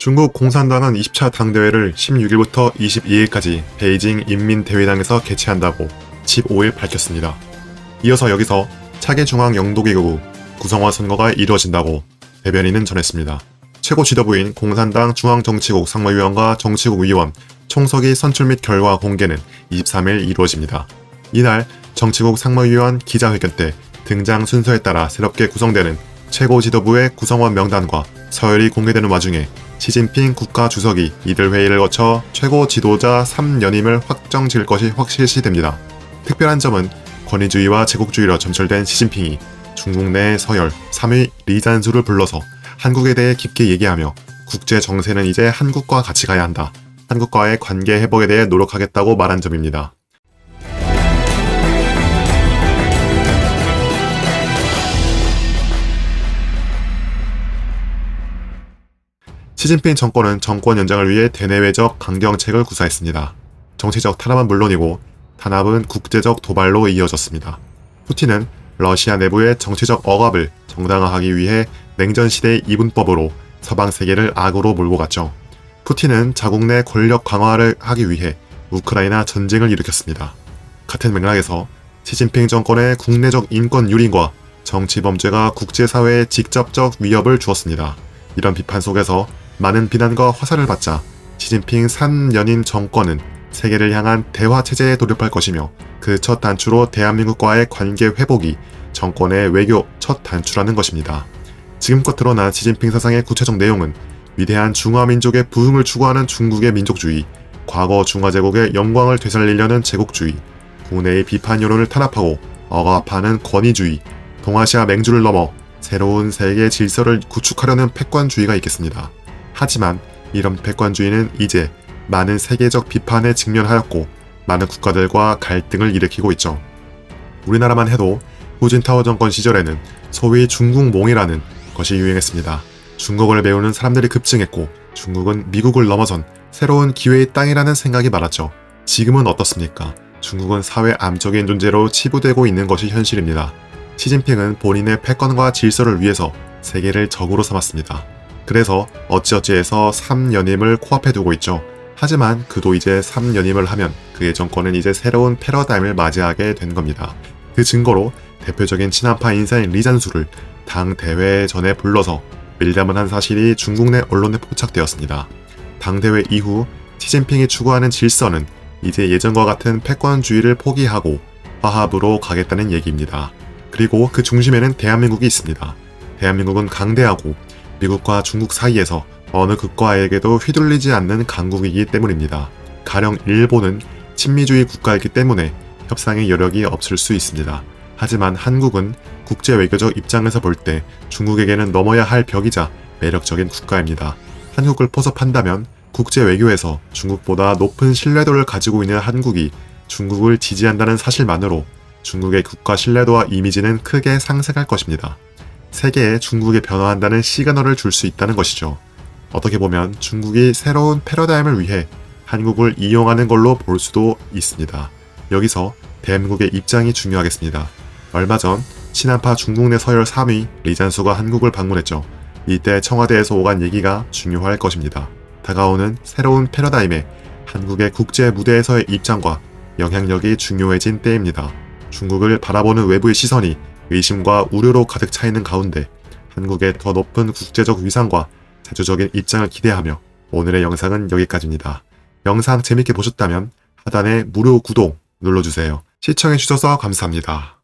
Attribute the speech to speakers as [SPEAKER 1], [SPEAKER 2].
[SPEAKER 1] 중국 공산당은 20차 당대회를 16일부터 22일까지 베이징 인민대회당에서 개최한다고 15일 밝혔습니다. 이어서 여기서 차기 중앙 영도기구 구성원 선거가 이루어진다고 대변인은 전했습니다. 최고 지도부인 공산당 중앙정치국 상무위원과 정치국 위원, 총서기 선출 및 결과 공개는 23일 이루어집니다. 이날 정치국 상무위원 기자회견 때 등장 순서에 따라 새롭게 구성되는 최고 지도부의 구성원 명단과 서열이 공개되는 와중에 시진핑 국가주석이 이들 회의를 거쳐 최고 지도자 3연임을 확정 지을 것이 확실시됩니다. 특별한 점은 권위주의와 제국주의로 점철된 시진핑이 중국 내 서열 3위 리잔수를 불러서 한국에 대해 깊게 얘기하며 국제 정세는 이제 한국과 같이 가야 한다. 한국과의 관계 회복에 대해 노력하겠다고 말한 점입니다. 시진핑 정권은 정권 연장을 위해 대내외적 강경책을 구사했습니다. 정치적 탄압은 물론이고 탄압은 국제적 도발로 이어졌습니다. 푸틴은 러시아 내부의 정치적 억압을 정당화하기 위해 냉전 시대의 이분법으로 서방 세계를 악으로 몰고 갔죠. 푸틴은 자국 내 권력 강화를 하기 위해 우크라이나 전쟁을 일으켰습니다. 같은 맥락에서 시진핑 정권의 국내적 인권 유린과 정치 범죄가 국제사회에 직접적 위협을 주었습니다. 이런 비판 속에서 많은 비난과 화살을 받자 시진핑 3연임 정권은 세계를 향한 대화 체제에 돌입할 것이며 그 첫 단추로 대한민국과의 관계 회복이 정권의 외교 첫 단추라는 것입니다. 지금껏 드러난 시진핑 사상의 구체적 내용은 위대한 중화민족의 부흥을 추구하는 중국의 민족주의, 과거 중화제국의 영광을 되살리려는 제국주의, 국내의 비판 여론을 탄압하고 억압하는 권위주의, 동아시아 맹주를 넘어 새로운 세계 질서를 구축하려는 패권주의가 있겠습니다. 하지만 이런 패권주의는 이제 많은 세계적 비판에 직면하였고 많은 국가들과 갈등을 일으키고 있죠. 우리나라만 해도 후진타오 정권 시절에는 소위 중국몽이라는 것이 유행했습니다. 중국어를 배우는 사람들이 급증했고 중국은 미국을 넘어선 새로운 기회의 땅이라는 생각이 많았죠. 지금은 어떻습니까? 중국은 사회 암적인 존재로 치부되고 있는 것이 현실입니다. 시진핑은 본인의 패권과 질서를 위해서 세계를 적으로 삼았습니다. 그래서 어찌어찌해서 3연임을 코앞에 두고 있죠. 하지만 그도 이제 3연임을 하면 그의 정권은 이제 새로운 패러다임을 맞이하게 된 겁니다. 그 증거로 대표적인 친한파 인사인 리잔수를 당 대회 전에 불러서 밀담을 한 사실이 중국 내 언론에 포착되었습니다. 당 대회 이후 시진핑이 추구하는 질서는 이제 예전과 같은 패권주의를 포기하고 화합으로 가겠다는 얘기입니다. 그리고 그 중심에는 대한민국이 있습니다. 대한민국은 강대하고 미국과 중국 사이에서 어느 극과에게도 휘둘리지 않는 강국이기 때문입니다. 가령 일본은 친미주의 국가이기 때문에 협상의 여력이 없을 수 있습니다. 하지만 한국은 국제 외교적 입장에서 볼 때 중국에게는 넘어야 할 벽이자 매력적인 국가입니다. 한국을 포섭한다면 국제 외교에서 중국보다 높은 신뢰도를 가지고 있는 한국이 중국을 지지한다는 사실만으로 중국의 국가 신뢰도와 이미지는 크게 상승할 것입니다. 세계에 중국이 변화한다는 시그널을 줄 수 있다는 것이죠. 어떻게 보면 중국이 새로운 패러다임을 위해 한국을 이용하는 걸로 볼 수도 있습니다. 여기서 대한민국의 입장이 중요하겠습니다. 얼마 전 친한파 중국 내 서열 3위 리잔수가 한국을 방문했죠. 이때 청와대에서 오간 얘기가 중요할 것입니다. 다가오는 새로운 패러다임에 한국의 국제 무대에서의 입장과 영향력이 중요해진 때입니다. 중국을 바라보는 외부의 시선이 의심과 우려로 가득 차 있는 가운데 한국의 더 높은 국제적 위상과 자주적인 입장을 기대하며 오늘의 영상은 여기까지입니다. 영상 재밌게 보셨다면 하단에 무료 구독 눌러주세요. 시청해주셔서 감사합니다.